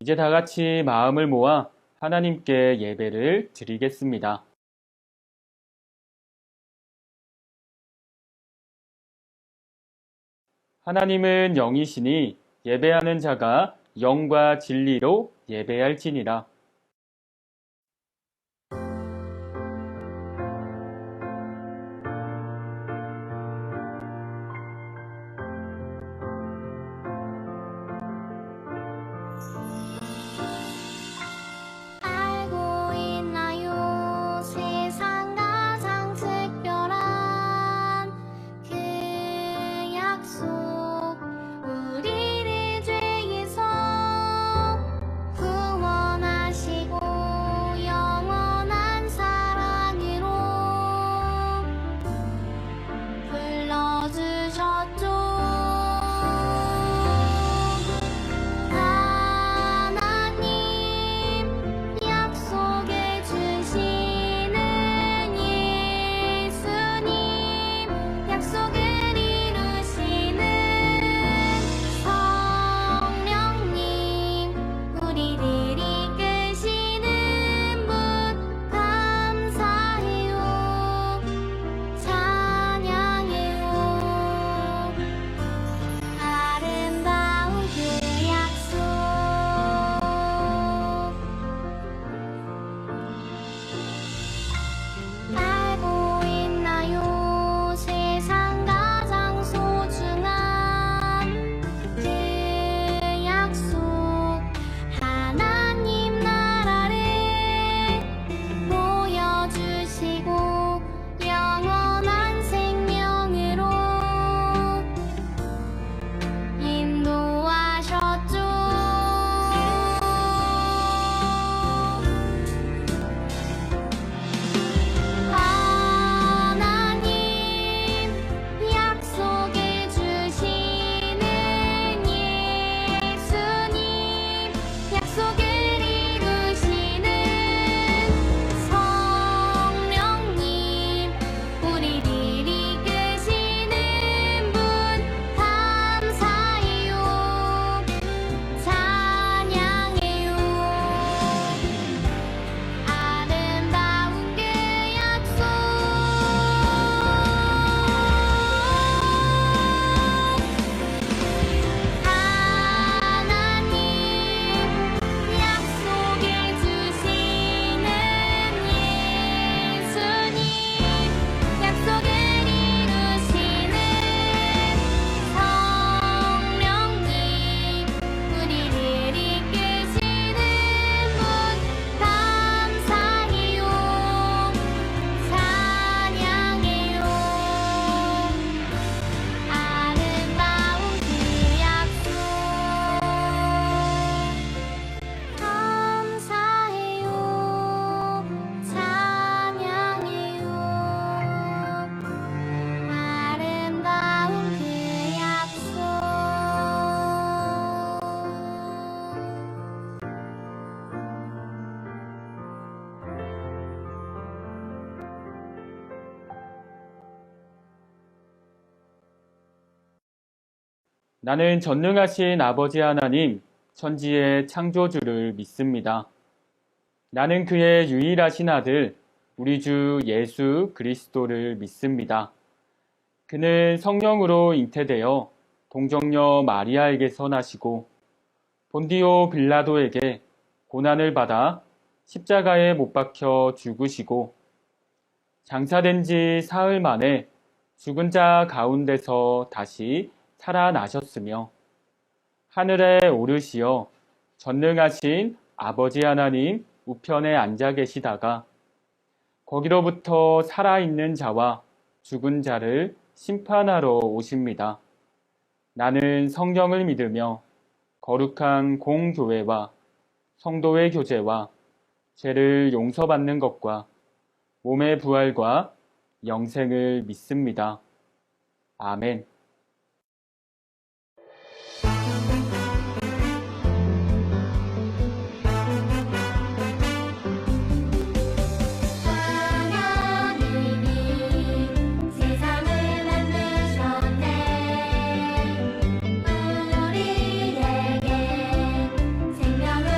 이제 다 같이 마음을 모아 하나님께 예배를 드리겠습니다. 하나님은 영이시니 예배하는 자가 영과 진리로 예배할지니라. 알고 있나요? 세상 가장 특별한 그 약속, 우리를 죄에서 구원하시고 영원한 사랑으로 불러주셨죠. 약속해 주시는 예수님, 약속을 이루시는 성령님, 우리를 이끄시는 분 감사해요, 찬양해요. 아름다운 그 약속, 알고 있나요? 세상 가장 소중한 그 약속, 하나님 나라를 보여주시고 영원한 생명으로 인도하셨죠. 하나님 약속해 주시는 예수님, 약속을 이루시는 성령님, 우리를 이끄시는 분 감사해요, 찬양해요. 아름다운 그 약속, 하나님 약속해 주시는 예수님, 약속을 이루시는 성령님, 우리를 이끄시는 분 감사해요, 찬양해요. 아름다운 그 약속, 감사해요, 찬양해요. 아름다운 그 약속. 나는 전능하신 아버지 하나님, 천지의 창조주를 믿습니다. 나는 그의 유일하신 아들, 우리 주 예수 그리스도를 믿습니다. 그는 성령으로 잉태되어 동정녀 마리아에게서 나시고 본디오 빌라도에게 고난을 받아 십자가에 못 박혀 죽으시고 장사된 지 사흘 만에 죽은 자 가운데서 다시 살아나셨으며 하늘에 오르시어 전능하신 아버지 하나님 우편에 앉아 계시다가 거기로부터 살아있는 자와 죽은 자를 심판하러 오십니다. 나는 성령을 믿으며 거룩한 공교회와 성도의 교제와 죄를 용서받는 것과 몸의 부활과 영생을 믿습니다. 아멘. 하나님이 세상을 만드셨네. 우리에게 생명을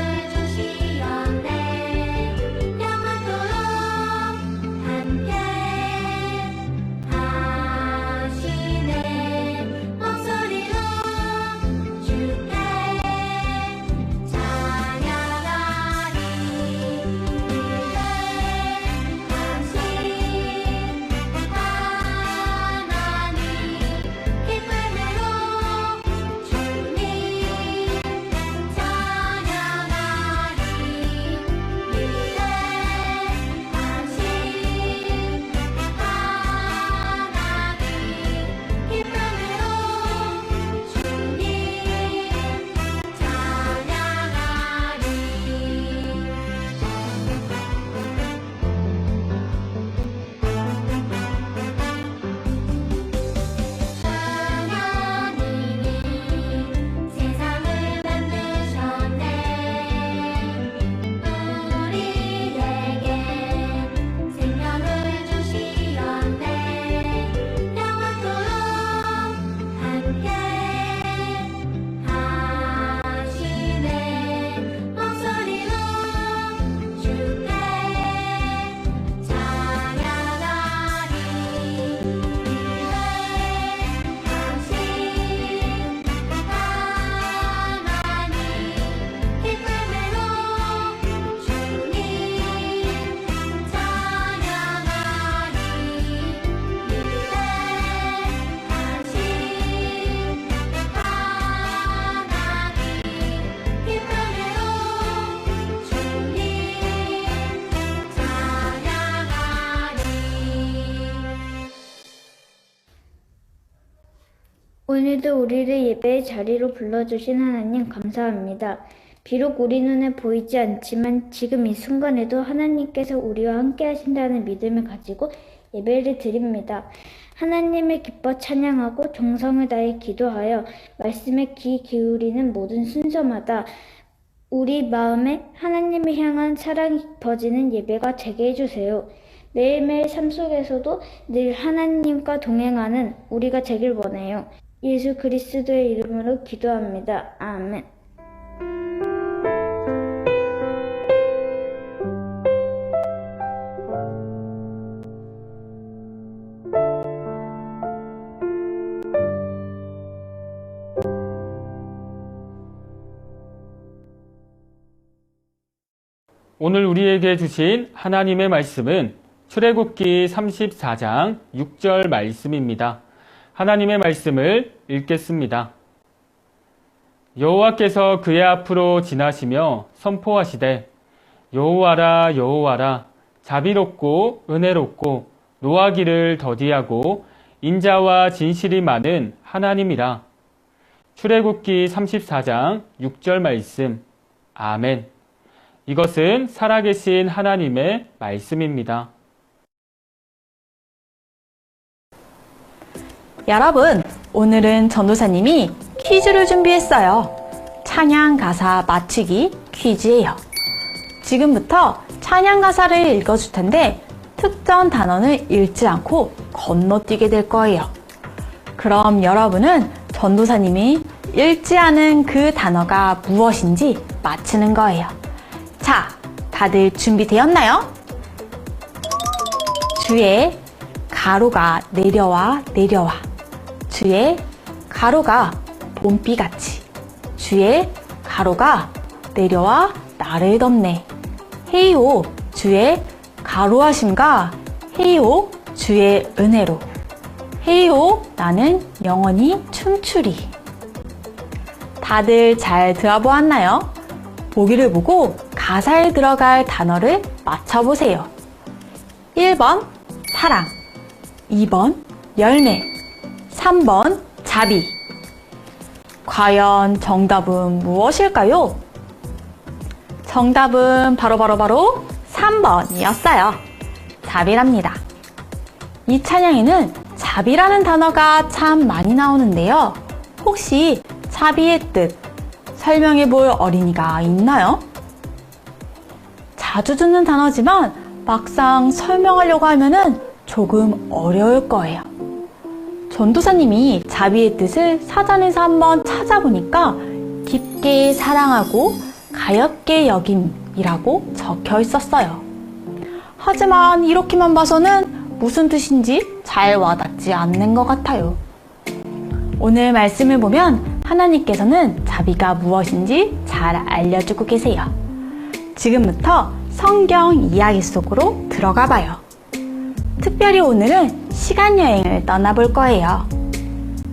오늘도 우리를 예배의 자리로 불러주신 하나님 감사합니다. 비록 우리 눈에 보이지 않지만 지금 이 순간에도 하나님께서 우리와 함께 하신다는 믿음을 가지고 예배를 드립니다. 하나님을 기뻐 찬양하고 정성을 다해 기도하여 말씀에 귀 기울이는 모든 순서마다 우리 마음에 하나님을 향한 사랑이 깊어지는 예배가 되게 해주세요. 매일매일 삶 속에서도 늘 하나님과 동행하는 우리가 되길 원해요. 예수 그리스도의 이름으로 기도합니다. 아멘. 오늘 우리에게 주신 하나님의 말씀은 출애굽기 34장 6절 말씀입니다. 하나님의 말씀을 읽겠습니다. 여호와께서 그의 앞으로 지나시며 선포하시되 여호와라 여호와라 자비롭고 은혜롭고 노하기를 더디하고 인자와 진실이 많은 하나님이라. 출애굽기 34장 6절 말씀. 아멘. 이것은 살아계신 하나님의 말씀입니다. 여러분, 오늘은 전도사님이 퀴즈를 준비했어요. 찬양 가사 맞추기 퀴즈예요. 지금부터 찬양 가사를 읽어줄 텐데 특정 단어를 읽지 않고 건너뛰게 될 거예요. 그럼 여러분은 전도사님이 읽지 않은 그 단어가 무엇인지 맞히는 거예요. 자, 다들 준비되었나요? 주의 가로가 내려와 내려와. 주의 가로가 봄비같이. 주의 가로가 내려와 나를 덮네. 헤이오 주의 가로하심과 헤이오 주의 은혜로. 헤이오 나는 영원히 춤추리. 다들 잘 들어보았나요? 보기를 보고 가사에 들어갈 단어를 맞춰보세요. 1번 사랑, 2번 열매, 3번 자비. 과연 정답은 무엇일까요? 정답은 바로 3번이었어요. 자비랍니다. 이 찬양에는 자비라는 단어가 참 많이 나오는데요. 혹시 자비의 뜻 설명해 볼 어린이가 있나요? 자주 듣는 단어지만 막상 설명하려고 하면은 조금 어려울 거예요. 전도사님이 자비의 뜻을 사전에서 한번 찾아보니까 깊게 사랑하고 가엾게 여김이라고 적혀 있었어요. 하지만 이렇게만 봐서는 무슨 뜻인지 잘 와닿지 않는 것 같아요. 오늘 말씀을 보면 하나님께서는 자비가 무엇인지 잘 알려주고 계세요. 지금부터 성경 이야기 속으로 들어가 봐요. 특별히 오늘은 시간여행을 떠나볼 거예요.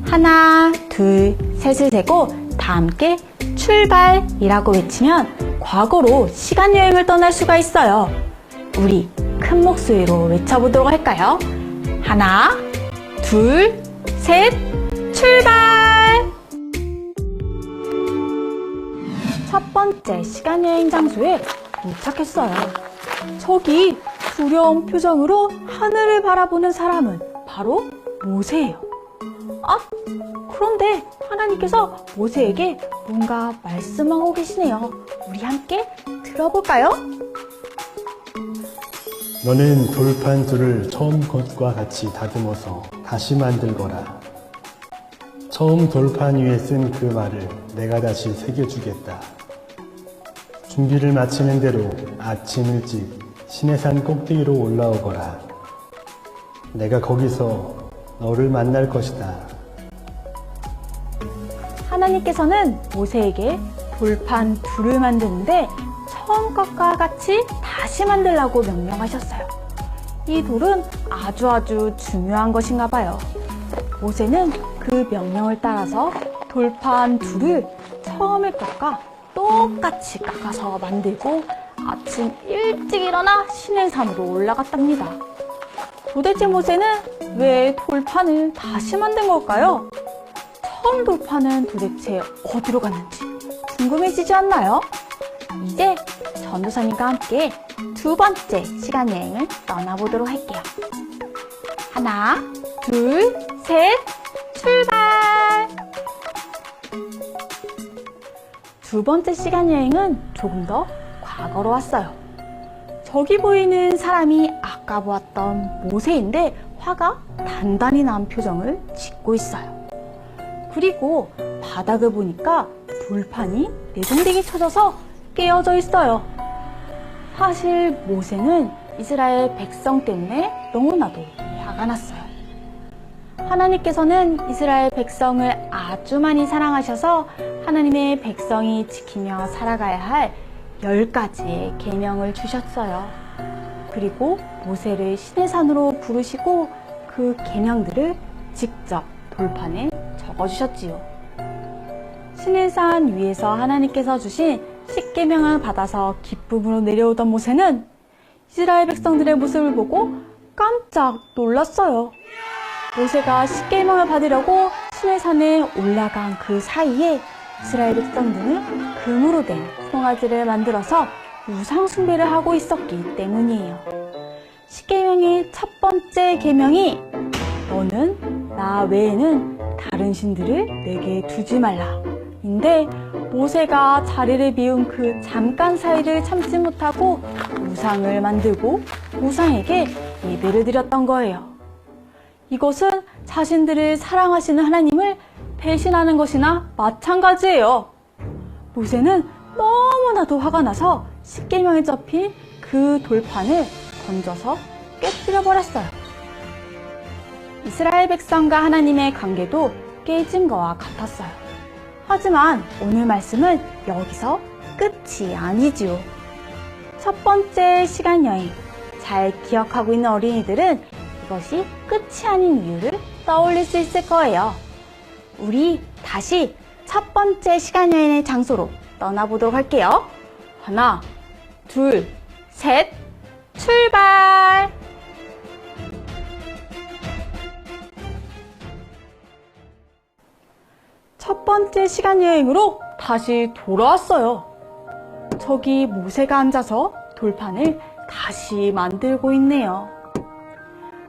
하나, 둘, 셋을 세고 다 함께 출발이라고 외치면 과거로 시간여행을 떠날 수가 있어요. 우리 큰 목소리로 외쳐보도록 할까요? 하나, 둘, 셋, 출발! 첫 번째 시간여행 장소에 도착했어요. 저기 두려운 표정으로 하늘을 바라보는 사람은 바로 모세예요. 아, 그런데 하나님께서 모세에게 뭔가 말씀하고 계시네요. 우리 함께 들어볼까요? 너는 돌판 둘을 처음 것과 같이 다듬어서 다시 만들거라. 처음 돌판 위에 쓴 그 말을 내가 다시 새겨주겠다. 준비를 마치는 대로 아침 일찍 시내산 꼭대기로 올라오거라. 내가 거기서 너를 만날 것이다. 하나님께서는 모세에게 돌판 둘을 만드는데 처음 것과 같이 다시 만들라고 명령하셨어요. 이 돌은 아주 중요한 것인가 봐요. 모세는 그 명령을 따라서 돌판 둘을 처음의 것과 똑같이 깎아서 만들고 아침 일찍 일어나 시내산으로 올라갔답니다. 도대체 모세는 왜 돌판을 다시 만든 걸까요? 처음 돌파는 도대체 어디로 갔는지 궁금해지지 않나요? 이제 전도사님과 함께 두 번째 시간 여행을 떠나보도록 할게요. 하나, 둘, 셋, 출발! 두 번째 시간 여행은 조금 더 과거로 왔어요. 저기 보이는 사람이 아까 보았던 모세인데 화가 단단히 난 표정을 짓고 있어요. 그리고 바닥을 보니까 돌판이 내동댕이 쳐져서 깨어져 있어요. 사실 모세는 이스라엘 백성 때문에 너무나도 화가 났어요. 하나님께서는 이스라엘 백성을 아주 많이 사랑하셔서 하나님의 백성이 지키며 살아가야 할 10가지의 계명을 주셨어요. 그리고 모세를 시내산으로 부르시고 그 계명들을 직접 돌판에 적어주셨지요. 시내산 위에서 하나님께서 주신 10계명을 받아서 기쁨으로 내려오던 모세는 이스라엘 백성들의 모습을 보고 깜짝 놀랐어요. 모세가 10계명을 받으려고 시내산에 올라간 그 사이에 이스라엘 백성들은 금으로 된 송아지를 만들어서 우상 숭배를 하고 있었기 때문이에요. 10계명의 첫 번째 계명이 너는 나 외에는 다른 신들을 내게 두지 말라 인데 모세가 자리를 비운 그 잠깐 사이를 참지 못하고 우상을 만들고 우상에게 예배를 드렸던 거예요. 이것은 자신들을 사랑하시는 하나님을 배신하는 것이나 마찬가지예요. 모세는 너무나도 화가 나서 10계명에 접힌 그 돌판을 던져서 깨뜨려 버렸어요. 이스라엘 백성과 하나님의 관계도 깨진 것과 같았어요. 하지만 오늘 말씀은 여기서 끝이 아니지요. 첫 번째 시간 여행, 잘 기억하고 있는 어린이들은 이것이 끝이 아닌 이유를 떠올릴 수 있을 거예요. 우리 다시 첫 번째 시간 여행의 장소로 떠나보도록 할게요. 하나, 둘, 셋, 출발! 첫 번째 시간 여행으로 다시 돌아왔어요. 저기 모세가 앉아서 돌판을 다시 만들고 있네요.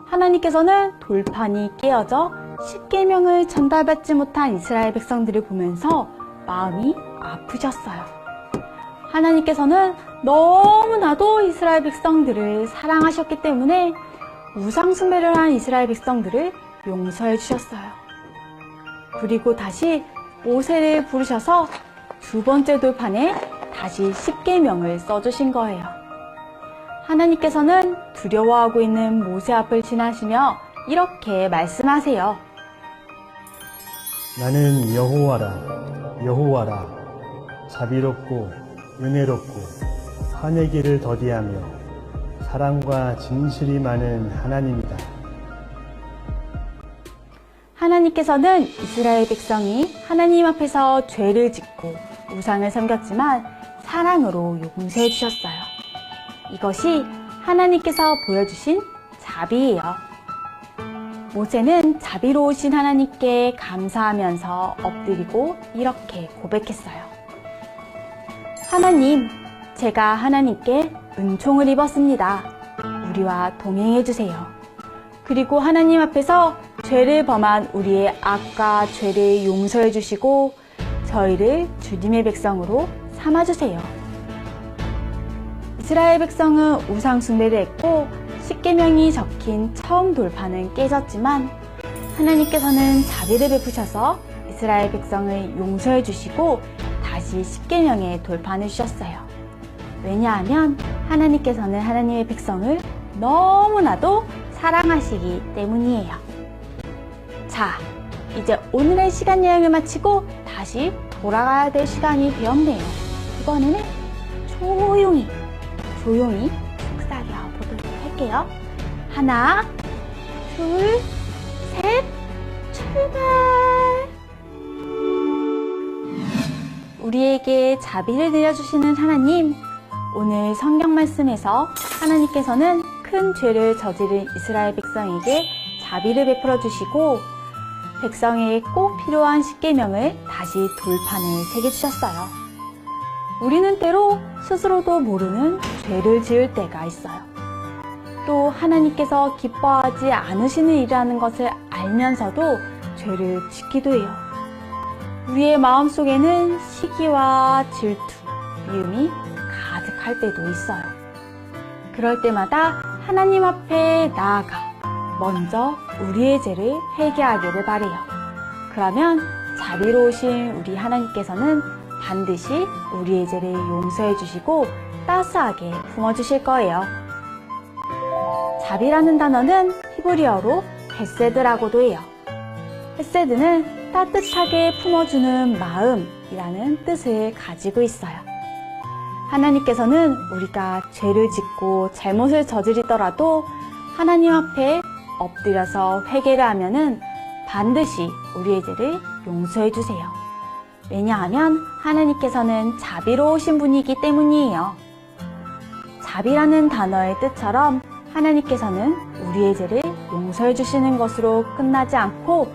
하나님께서는 돌판이 깨어져 10계명을 전달받지 못한 이스라엘 백성들을 보면서 마음이 아프셨어요. 하나님께서는 너무나도 이스라엘 백성들을 사랑하셨기 때문에 우상 숭배를 한 이스라엘 백성들을 용서해 주셨어요. 그리고 다시 모세를 부르셔서 두 번째 돌판에 다시 10계명을 써주신 거예요. 하나님께서는 두려워하고 있는 모세 앞을 지나시며 이렇게 말씀하세요. 나는 여호와라, 여호와라, 자비롭고 은혜롭고 화내기를 더디하며 사랑과 진실이 많은 하나님이다. 하나님께서는 이스라엘 백성이 하나님 앞에서 죄를 짓고 우상을 섬겼지만 사랑으로 용서해 주셨어요. 이것이 하나님께서 보여주신 자비예요. 모세는 자비로우신 하나님께 감사하면서 엎드리고 이렇게 고백했어요. 하나님, 제가 하나님께 은총을 입었습니다. 우리와 동행해 주세요. 그리고 하나님 앞에서 죄를 범한 우리의 악과 죄를 용서해 주시고 저희를 주님의 백성으로 삼아 주세요. 이스라엘 백성은 우상 숭배를 했고 10계명이 적힌 처음 돌판은 깨졌지만 하나님께서는 자비를 베푸셔서 이스라엘 백성을 용서해 주시고 다시 10계명의 돌판을 주셨어요. 왜냐하면 하나님께서는 하나님의 백성을 너무나도 사랑하시기 때문이에요. 자, 이제 오늘의 시간 여행을 마치고 다시 돌아가야 될 시간이 되었네요. 이번에는 조용히 속삭여 보도록 할게요. 하나, 둘, 셋, 출발! 우리에게 자비를 내려주시는 하나님, 오늘 성경 말씀에서 하나님께서는 큰 죄를 저지른 이스라엘 백성에게 자비를 베풀어 주시고 백성에게 꼭 필요한 십계명을 다시 돌판을 새겨주셨어요. 우리는 때로 스스로도 모르는 죄를 지을 때가 있어요. 또 하나님께서 기뻐하지 않으시는 일이라는 것을 알면서도 죄를 짓기도 해요. 우리의 마음속에는 시기와 질투, 미움이 가득할 때도 있어요. 그럴 때마다 하나님 앞에 나아가 먼저 우리의 죄를 회개하기를 바래요. 그러면 자비로우신 우리 하나님께서는 반드시 우리의 죄를 용서해 주시고 따스하게 품어주실 거예요. 자비라는 단어는 히브리어로 헤세드라고도 해요. 헤세드는 따뜻하게 품어주는 마음이라는 뜻을 가지고 있어요. 하나님께서는 우리가 죄를 짓고 잘못을 저지르더라도 하나님 앞에 엎드려서 회개를 하면은 반드시 우리의 죄를 용서해 주세요. 왜냐하면 하나님께서는 자비로우신 분이기 때문이에요. 자비라는 단어의 뜻처럼 하나님께서는 우리의 죄를 용서해 주시는 것으로 끝나지 않고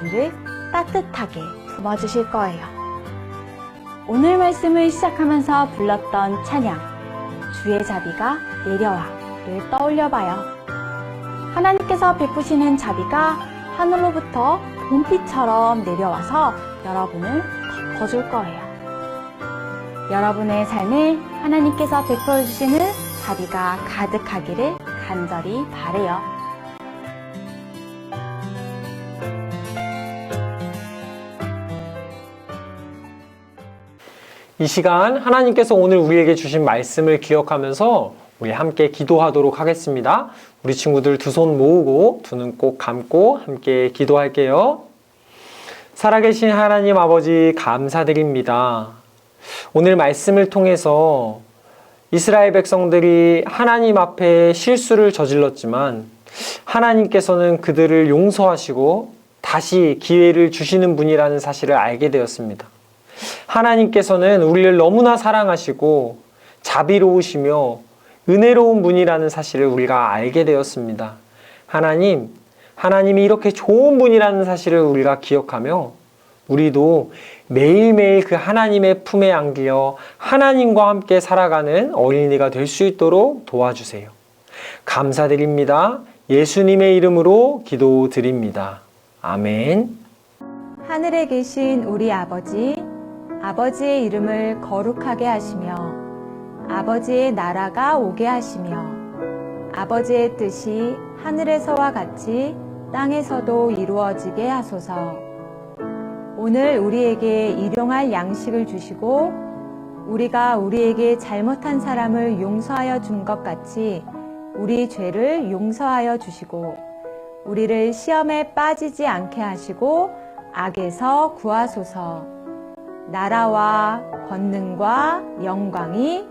우리를 따뜻하게 품어주실 거예요. 오늘 말씀을 시작하면서 불렀던 찬양 주의 자비가 내려와를 떠올려봐요. 하나님께서 베푸시는 자비가 하늘로부터 봄비처럼 내려와서 여러분을 덮어줄 거예요. 여러분의 삶에 하나님께서 베풀어주시는 자비가 가득하기를 간절히 바래요. 이 시간 하나님께서 오늘 우리에게 주신 말씀을 기억하면서 우리 함께 기도하도록 하겠습니다. 우리 친구들 두 손 모으고 두 눈 꼭 감고 함께 기도할게요. 살아계신 하나님 아버지 감사드립니다. 오늘 말씀을 통해서 이스라엘 백성들이 하나님 앞에 실수를 저질렀지만 하나님께서는 그들을 용서하시고 다시 기회를 주시는 분이라는 사실을 알게 되었습니다. 하나님께서는 우리를 너무나 사랑하시고 자비로우시며 은혜로운 분이라는 사실을 우리가 알게 되었습니다. 하나님이 이렇게 좋은 분이라는 사실을 우리가 기억하며 우리도 매일매일 그 하나님의 품에 안겨 하나님과 함께 살아가는 어린이가 될 수 있도록 도와주세요. 감사드립니다. 예수님의 이름으로 기도드립니다. 아멘. 하늘에 계신 우리 아버지, 아버지의 이름을 거룩하게 하시며 아버지의 나라가 오게 하시며 아버지의 뜻이 하늘에서와 같이 땅에서도 이루어지게 하소서. 오늘 우리에게 일용할 양식을 주시고 우리가 우리에게 잘못한 사람을 용서하여 준 것 같이 우리 죄를 용서하여 주시고 우리를 시험에 빠지지 않게 하시고 악에서 구하소서. 나라와 권능과 영광이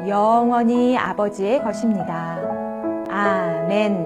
영원히 아버지의 것입니다. 아멘.